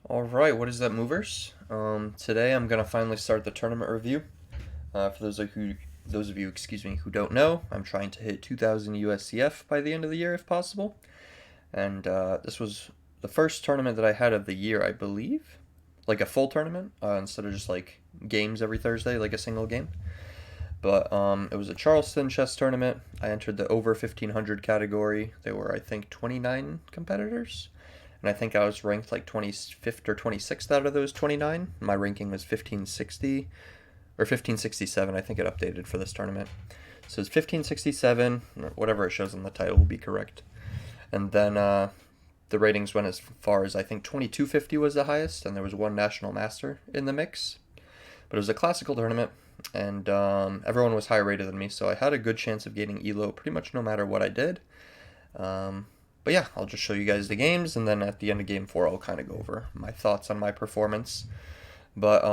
Alright, what is that, movers? Today I'm gonna finally start the tournament review. For those of you, who don't know, I'm trying to hit 2,000 USCF by the end of the year if possible. And this was the first tournament that I had of the year, I believe. Like a full tournament, instead of just like games every Thursday, like a single game. But it was a Charleston chess tournament. I entered the over 1,500 category. There were, I think, 29 competitors. And I think I was ranked like 25th or 26th out of those 29. My ranking was 1560 or 1567. I think it updated for this tournament. So it's 1567, whatever it shows on the title will be correct. And then the ratings went as far as I think 2250 was the highest, and there was one national master in the mix. But it was a classical tournament, and everyone was higher rated than me, so I had a good chance of getting ELO pretty much no matter what I did. But yeah, I'll just show you guys the games, and then at the end of game 4, I'll kind of go over my thoughts on my performance. But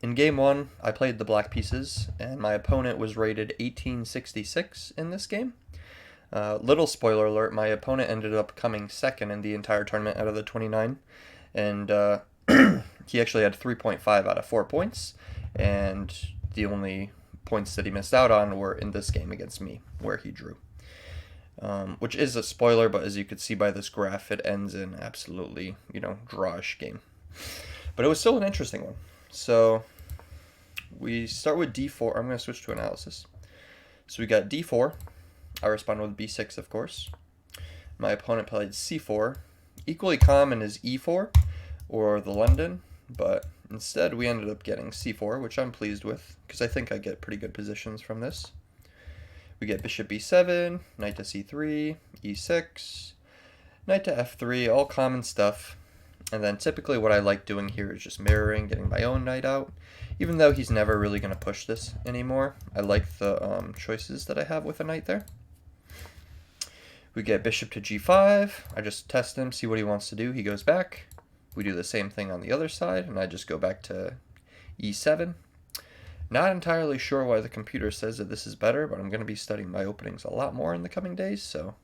in game 1, I played the black pieces, and my opponent was rated 1866 in this game. Little spoiler alert, my opponent ended up coming second in the entire tournament out of the 29, and he actually had 3.5 out of 4 points, and the only points that he missed out on were in this game against me, where he drew. Which is a spoiler, but as you could see by this graph, it ends in absolutely, drawish game. But it was still an interesting one. So we start with d4. I'm going to switch to analysis. So we got d4. I responded with b6, of course. My opponent played c4. Equally common is e4 or the London, but instead we ended up getting c4, which I'm pleased with because I think I get pretty good positions from this. We get bishop b7, knight to c3, e6, knight to f3, all common stuff. And then typically what I like doing here is just mirroring, getting my own knight out. Even though he's never really going to push this anymore, I like the choices that I have with a knight there. We get bishop to g5. I just test him, see what he wants to do. He goes back. We do the same thing on the other side, and I just go back to e7. Not entirely sure why the computer says that this is better, but I'm going to be studying my openings a lot more in the coming days, so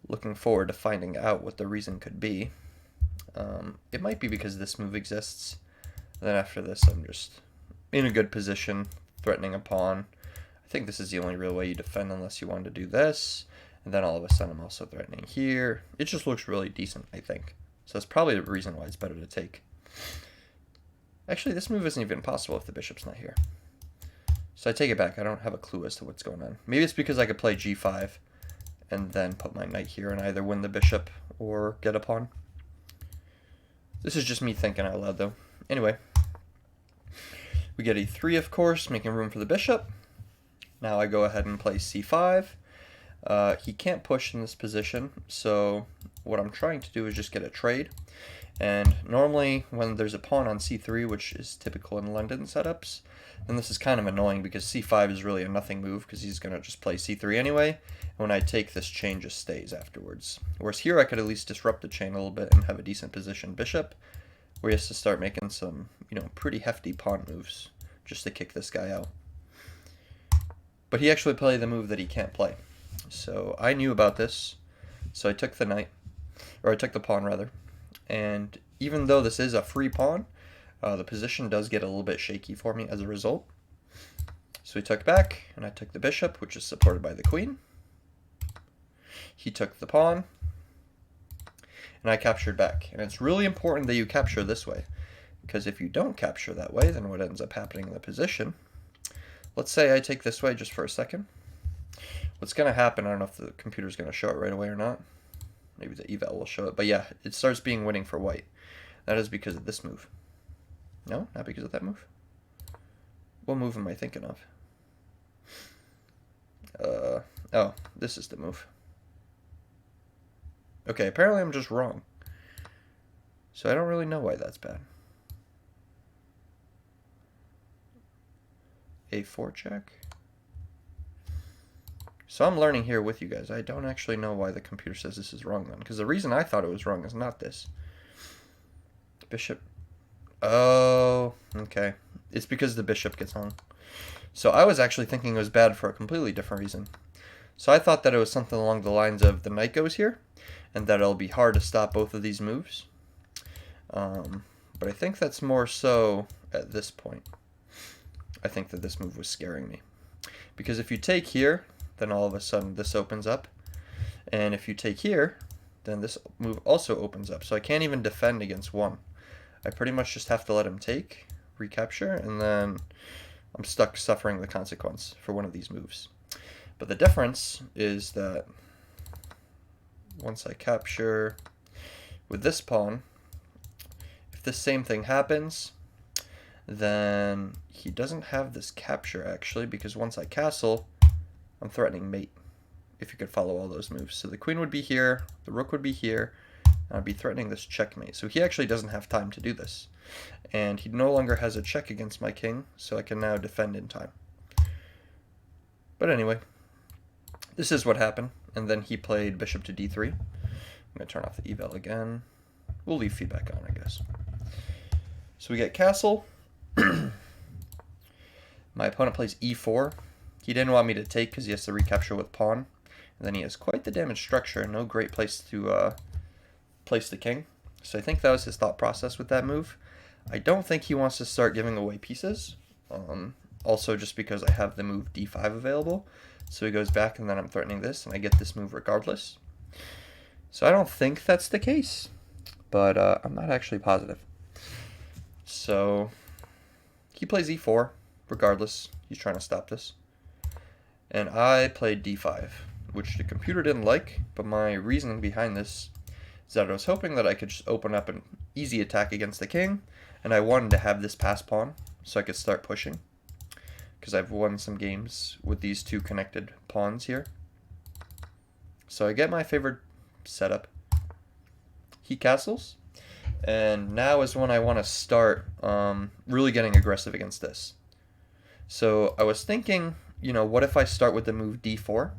looking forward to finding out what the reason could be. It might be because this move exists. Then after this, I'm just in a good position, threatening a pawn. I think this is the only real way you defend unless you want to do this. And then all of a sudden, I'm also threatening here. It just looks really decent, I think. So that's probably the reason why it's better to take. Actually, this move isn't even possible if the bishop's not here. So I take it back. I don't have a clue as to what's going on. Maybe it's because I could play g5 and then put my knight here and either win the bishop or get a pawn. This is just me thinking out loud, though. Anyway, we get e3, of course, making room for the bishop. Now I go ahead and play c5. He can't push in this position, so what I'm trying to do is just get a trade. And normally when there's a pawn on c3, which is typical in London setups, then this is kind of annoying because c5 is really a nothing move because he's going to just play c3 anyway. And when I take, this chain just stays afterwards. Whereas here I could at least disrupt the chain a little bit and have a decent position bishop, where he has to start making some, pretty hefty pawn moves just to kick this guy out. But he actually played the move that he can't play. So I knew about this, so I took the knight, or I took the pawn rather. And even though this is a free pawn, the position does get a little bit shaky for me as a result. So he took back, and I took the bishop, which is supported by the queen. He took the pawn, and I captured back. And it's really important that you capture this way, because if you don't capture that way, then what ends up happening in the position, let's say I take this way just for a second. What's going to happen, I don't know if the computer's going to show it right away or not. Maybe the eval will show it. But yeah, it starts being winning for white. That is because of this move. No, not because of that move. What move am I thinking of? Oh, this is the move. Okay, apparently I'm just wrong. So I don't really know why that's bad. A4 check. So I'm learning here with you guys. I don't actually know why the computer says this is wrong then, because the reason I thought it was wrong is not this. Bishop. Oh, okay. It's because the bishop gets hung. So I was actually thinking it was bad for a completely different reason. So I thought that it was something along the lines of the knight goes here, and that it'll be hard to stop both of these moves. But I think that's more so at this point. I think that this move was scaring me. Because if you take here, then all of a sudden this opens up. And if you take here, then this move also opens up. So I can't even defend against one. I pretty much just have to let him take, recapture, and then I'm stuck suffering the consequence for one of these moves. But the difference is that once I capture with this pawn, if this same thing happens, then he doesn't have this capture actually, because once I castle, I'm threatening mate, if you could follow all those moves. So the queen would be here, the rook would be here, and I'd be threatening this checkmate. So he actually doesn't have time to do this. And he no longer has a check against my king, so I can now defend in time. But anyway, this is what happened. And then he played bishop to d3. I'm going to turn off the eval again. We'll leave feedback on, I guess. So we get castle. My opponent plays e4. He didn't want me to take because he has to recapture with pawn. And then he has quite the damage structure. No great place to place the king. So I think that was his thought process with that move. I don't think he wants to start giving away pieces. Also just because I have the move d5 available. So he goes back and then I'm threatening this and I get this move regardless. So I don't think that's the case. But I'm not actually positive. So he plays e4 regardless. He's trying to stop this. And I played d5, which the computer didn't like. But my reasoning behind this is that I was hoping that I could just open up an easy attack against the king. And I wanted to have this pass pawn so I could start pushing. Because I've won some games with these two connected pawns here. So I get my favorite setup. He castles. And now is when I want to start really getting aggressive against this. So I was thinking, you know, what if I start with the move d4?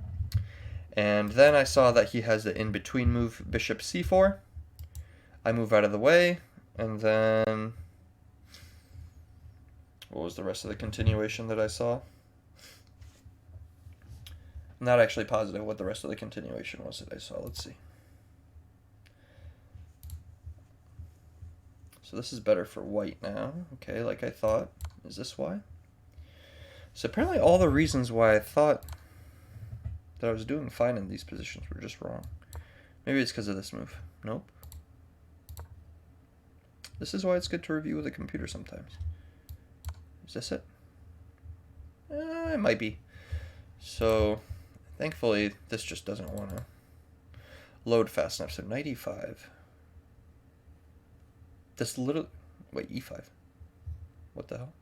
And then I saw that he has the in-between move bishop c4. I move out of the way, and then what was the rest of the continuation that I saw? I'm not actually positive what the rest of the continuation was that I saw. Let's see. So this is better for white now. Okay, like I thought. Is this why? So apparently all the reasons why I thought that I was doing fine in these positions were just wrong. Maybe it's because of this move. Nope. This is why it's good to review with a computer sometimes. Is this it? It might be. So thankfully this just doesn't want to load fast enough. So knight e5. This little... Wait, e5. What the hell?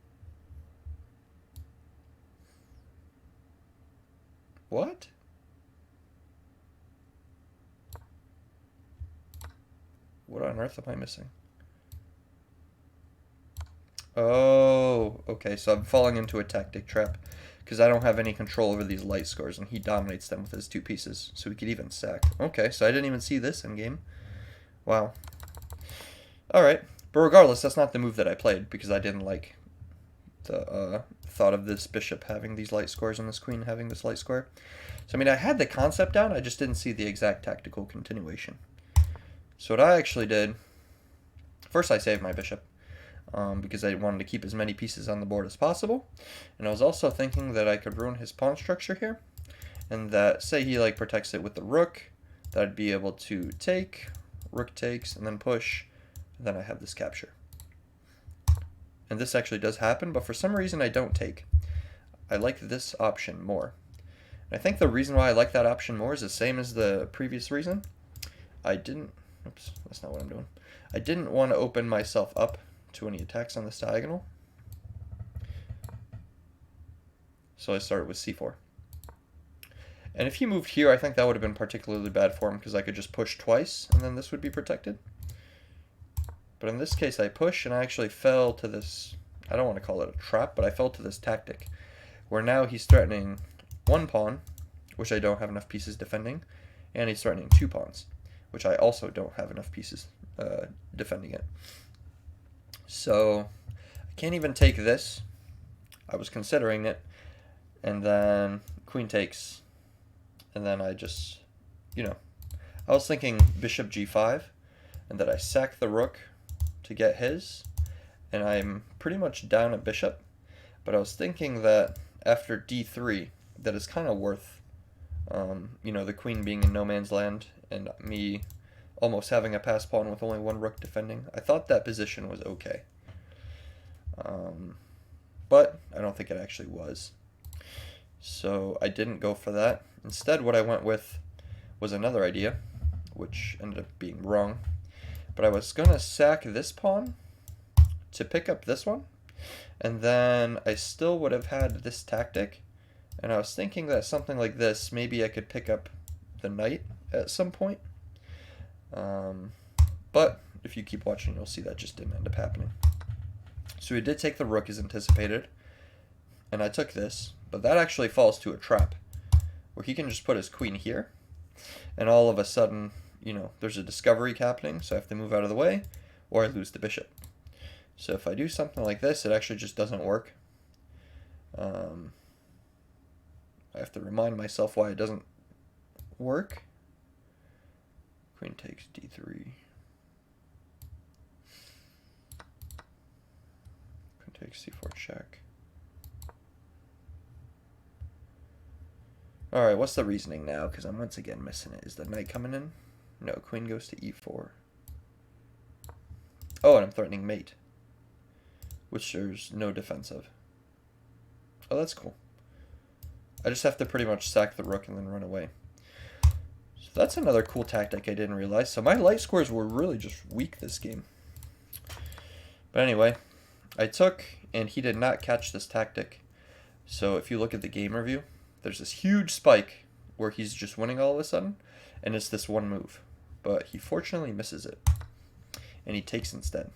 What? What on earth am I missing? Oh, okay, so I'm falling into a tactic trap because I don't have any control over these light scores and he dominates them with his two pieces, so he could even sack. Okay, so I didn't even see this in game. Wow. Alright, but regardless, that's not the move that I played because I didn't like the thought of this bishop having these light scores and this queen having this light square. So I mean, I had the concept down, I just didn't see the exact tactical continuation. So what I actually did, first I saved my bishop because I wanted to keep as many pieces on the board as possible. And I was also thinking that I could ruin his pawn structure here. And that, say he like protects it with the rook, that I'd be able to take, rook takes, and then push, and then I have this capture. And this actually does happen, but for some reason I don't take. I like this option more. And I think the reason why I like that option more is the same as the previous reason. I didn't... Oops, that's not what I'm doing. I didn't want to open myself up to any attacks on this diagonal. So I started with c4. And if he moved here, I think that would have been particularly bad for him because I could just push twice and then this would be protected. But in this case I push and I actually fell to this, I don't want to call it a trap, but I fell to this tactic where now he's threatening one pawn, which I don't have enough pieces defending, and he's threatening two pawns, which I also don't have enough pieces defending it. So I can't even take this. I was considering it, and then queen takes, and then I just, you know, I was thinking bishop g5, and that I sack the rook to to get his, and I'm pretty much down at bishop. But I was thinking that after d3, that it's kind of worth, you know, the queen being in no man's land and me almost having a pass pawn with only one rook defending. I thought that position was okay. But I don't think it actually was. So I didn't go for that. Instead, what I went with was another idea, which ended up being wrong. But I was going to sack this pawn to pick up this one, and then I still would have had this tactic. And I was thinking that something like this, maybe I could pick up the knight at some point. But if you keep watching, you'll see that just didn't end up happening. So he did take the rook as anticipated, and I took this, but that actually falls to a trap, where he can just put his queen here, and all of a sudden, you know, there's a discovery happening, so I have to move out of the way, or I lose the bishop. So if I do something like this, it actually just doesn't work. I have to remind myself why it doesn't work. Queen takes d3. Takes c4 check. Alright, what's the reasoning now? Because I'm once again missing it. Is the knight coming in? No, queen goes to e4. Oh, and I'm threatening mate, which there's no defense of. Oh, that's cool. I just have to pretty much sack the rook and then run away. So that's another cool tactic I didn't realize. So my light scores were really just weak this game. But anyway, I took, and he did not catch this tactic. So if you look at the game review, there's this huge spike where he's just winning all of a sudden, and it's this one move. But he fortunately misses it, and he takes instead.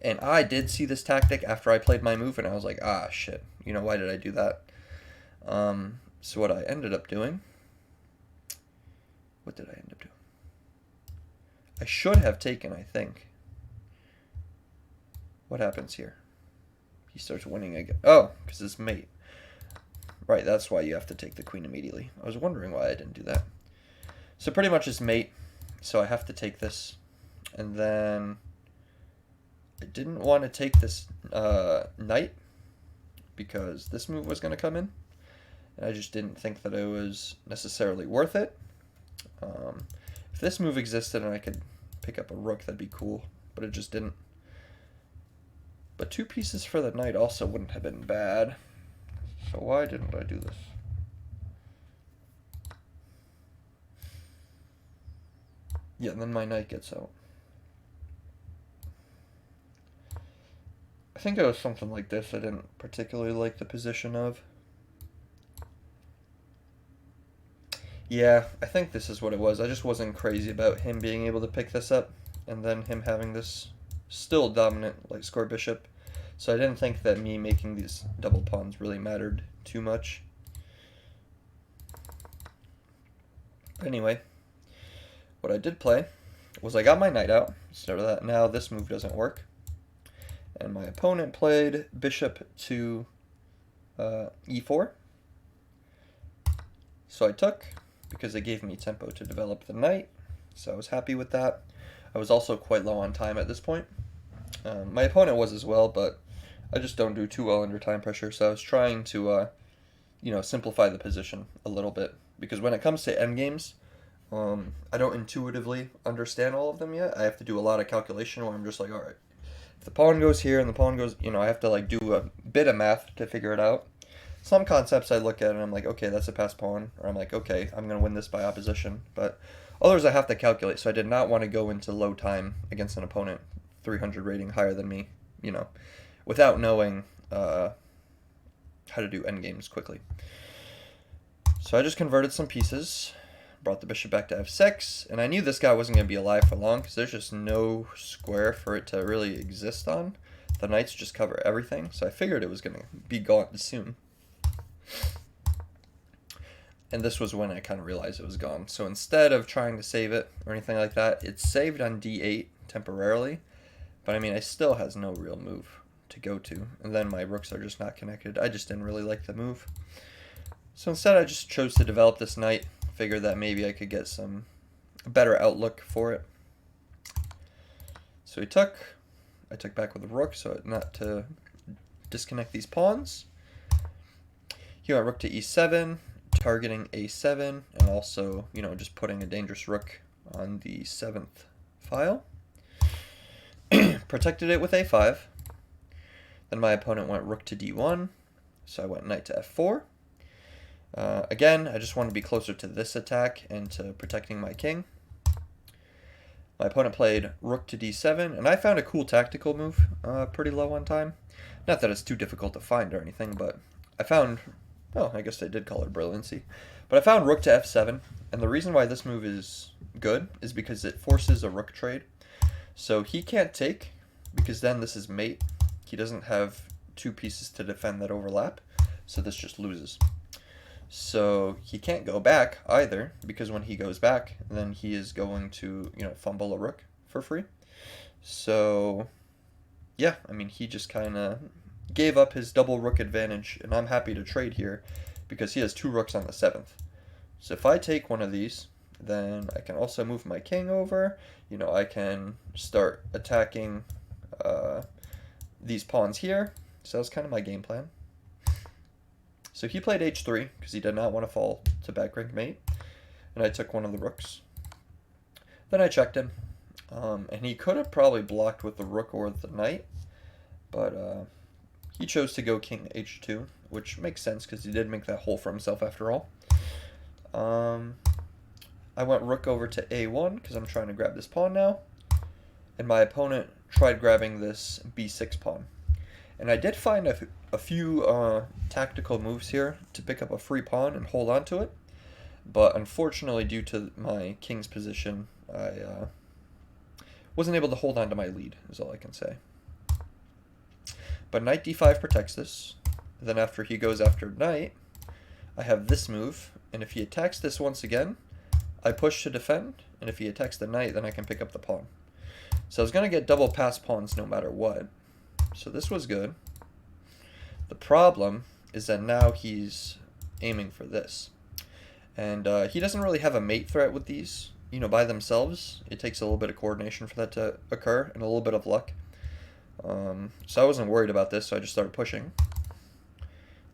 And I did see this tactic after I played my move, and I was like, ah, shit. You know, why did I do that? So what I ended up doing... What did I end up doing? I should have taken, I think. What happens here? He starts winning again. Oh, because it's mate. Right, that's why you have to take the queen immediately. I was wondering why I didn't do that. So pretty much it's mate. So I have to take this. And then I didn't want to take this knight because this move was going to come in. And I just didn't think that it was necessarily worth it. If this move existed and I could pick up a rook, that'd be cool. But it just didn't. But 2 pieces for the knight also wouldn't have been bad. So why didn't I do this? Yeah, and then my knight gets out. I think it was something like this I didn't particularly like the position of. Yeah, I think this is what it was. I just wasn't crazy about him being able to pick this up, and then him having this still dominant light score bishop. So I didn't think that me making these double pawns really mattered too much. Anyway, what I did play was I got my knight out. Instead of that, now this move doesn't work. And my opponent played bishop to e4. So I took, because it gave me tempo to develop the knight. So I was happy with that. I was also quite low on time at this point. My opponent was as well, but I just don't do too well under time pressure, so I was trying to, you know, simplify the position a little bit. Because when it comes to endgames, I don't intuitively understand all of them yet. I have to do a lot of calculation where I'm just like, alright, if the pawn goes here and the pawn goes, you know, I have to like do a bit of math to figure it out. Some concepts I look at and I'm like, okay, that's a pass pawn, or I'm like, okay, I'm going to win this by opposition. But others I have to calculate, so I did not want to go into low time against an opponent 300 rating higher than me, you know, without knowing how to do endgames quickly. So I just converted some pieces, brought the bishop back to f6, and I knew this guy wasn't going to be alive for long because there's just no square for it to really exist on. The knights just cover everything, so I figured it was going to be gone soon. And this was when I kind of realized it was gone. So instead of trying to save it or anything like that, it's saved on d8 temporarily. But I mean, it still has no real move to go to. And then my rooks are just not connected. I just didn't really like the move. So instead I just chose to develop this knight. Figured that maybe I could get some better outlook for it. So So he took. I took back with the rook, so not to disconnect these pawns. He went rook to e7, targeting a7, and also, you know, just putting a dangerous rook on the 7th file. Protected it with a5. Then my opponent went rook to d1, so I went knight to f4. Again, I just wanted to be closer to this attack and to protecting my king. My opponent played rook to d7, and I found a cool tactical move pretty low on time. Not that it's too difficult to find or anything, but I found, well, I guess I did call it brilliancy. But I found rook to f7, and the reason why this move is good is because it forces a rook trade. So he can't take, because then this is mate. He doesn't have two pieces to defend that overlap, so this just loses. So he can't go back either, because when he goes back, then he is going to, you know, fumble a rook for free. So, yeah, I mean, he just kind of gave up his double rook advantage, and I'm happy to trade here, because he has two rooks on the 7th. So if I take one of these, then I can also move my king over. You know, I can start attacking these pawns here. So that's kind of my game plan. So he played h3 because he did not want to fall to back rank mate, and I took one of the rooks. Then I checked him, and he could have probably blocked with the rook or the knight, but he chose to go king h2, which makes sense because he did make that hole for himself after all. I went rook over to a1 because I'm trying to grab this pawn now, and my opponent tried grabbing this b6 pawn. And I did find a few tactical moves here to pick up a free pawn and hold on to it. But unfortunately, due to my king's position, I wasn't able to hold on to my lead, is all I can say. But knight d5 protects this. Then after he goes after knight, I have this move. And if he attacks this once again, I push to defend. And if he attacks the knight, then I can pick up the pawn. So I was going to get double pass pawns no matter what. So this was good. The problem is that now he's aiming for this. And he doesn't really have a mate threat with these, you know, by themselves. It takes a little bit of coordination for that to occur and a little bit of luck. So I wasn't worried about this, so I just started pushing.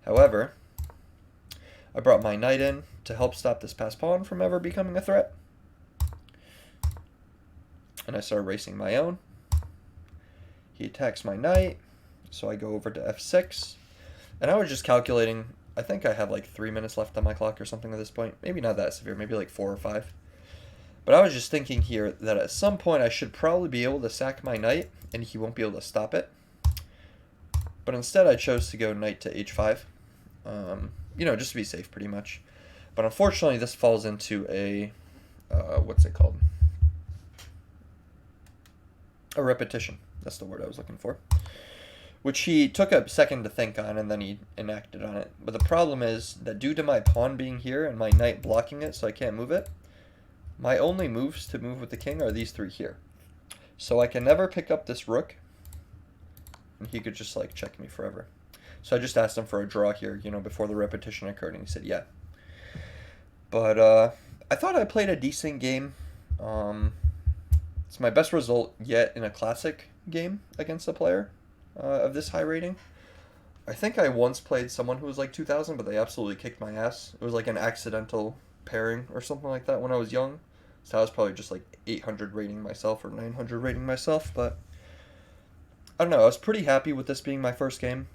However, I brought my knight in to help stop this pass pawn from ever becoming a threat. And I started racing my own. He attacks my knight, so I go over to f6. And I was just calculating, I think I have like 3 minutes left on my clock or something at this point. Maybe not that severe, maybe like 4 or 5. But I was just thinking here that at some point I should probably be able to sack my knight, and he won't be able to stop it. But instead I chose to go knight to h5, you know, just to be safe pretty much. But unfortunately this falls into a, what's it called? A repetition. That's the word I was looking for. Which he took a second to think on, and then he enacted on it. But the problem is that due to my pawn being here and my knight blocking it so I can't move it, my only moves to move with the king are these three here. So I can never pick up this rook, and he could just like check me forever. So I just asked him for a draw here, you know, before the repetition occurred, and he said yeah. But I thought I played a decent game. It's my best result yet in a classic game against a player of this high rating. I think I once played someone who was like 2,000, but they absolutely kicked my ass. It was like an accidental pairing or something like that when I was young. So I was probably just like 800 rating myself or 900 rating myself. But I don't know. I was pretty happy with this being my first game,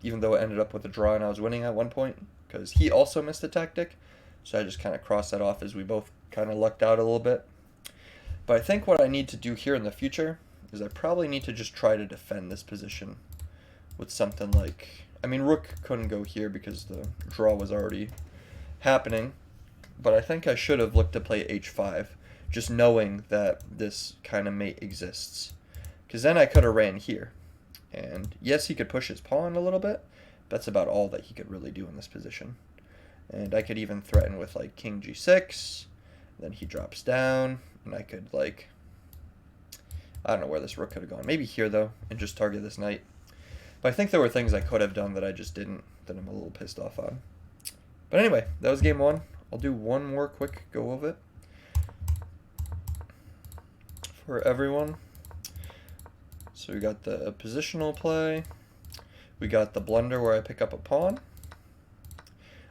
even though it ended up with a draw and I was winning at one point because he also missed a tactic. So I just kind of crossed that off as we both kind of lucked out a little bit. But I think what I need to do here in the future is I probably need to just try to defend this position with something like, I mean, rook couldn't go here because the draw was already happening, but I think I should have looked to play h5, just knowing that this kind of mate exists. Because then I could have ran here. And yes, he could push his pawn a little bit, but that's about all that he could really do in this position. And I could even threaten with like king g6, then he drops down, and I could like, I don't know where this rook could have gone. Maybe here though, and just target this knight. But I think there were things I could have done that I just didn't, that I'm a little pissed off on. But anyway, that was game one. I'll do one more quick go of it for everyone. So we got the positional play. We got the blunder where I pick up a pawn.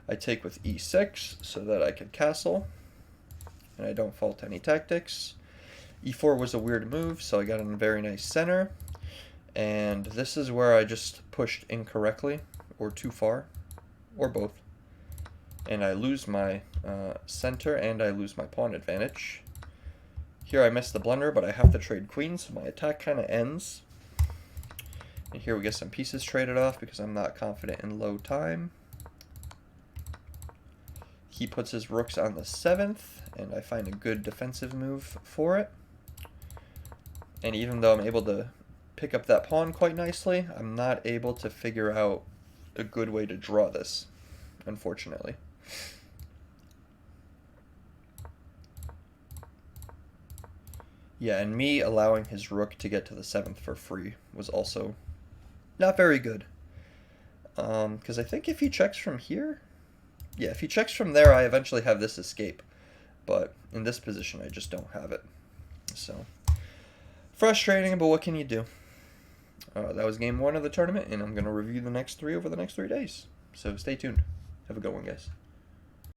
I take with e6 so that I can castle, and I don't fault any tactics. e4 was a weird move, so I got in a very nice center. And this is where I just pushed incorrectly, or too far, or both. And I lose my center, and I lose my pawn advantage. Here I missed the blunder, but I have to trade queen, so my attack kind of ends. And here we get some pieces traded off because I'm not confident in low time. He puts his rooks on the 7th, and I find a good defensive move for it. And even though I'm able to pick up that pawn quite nicely, I'm not able to figure out a good way to draw this, unfortunately. Yeah, and me allowing his rook to get to the 7th for free was also not very good. Because I think if he checks from here, yeah, if he checks from there, I eventually have this escape. But in this position, I just don't have it. So, frustrating, but what can you do? That was game 1 of the tournament, and I'm going to review the next 3 over the next 3 days. So stay tuned. Have a good one, guys.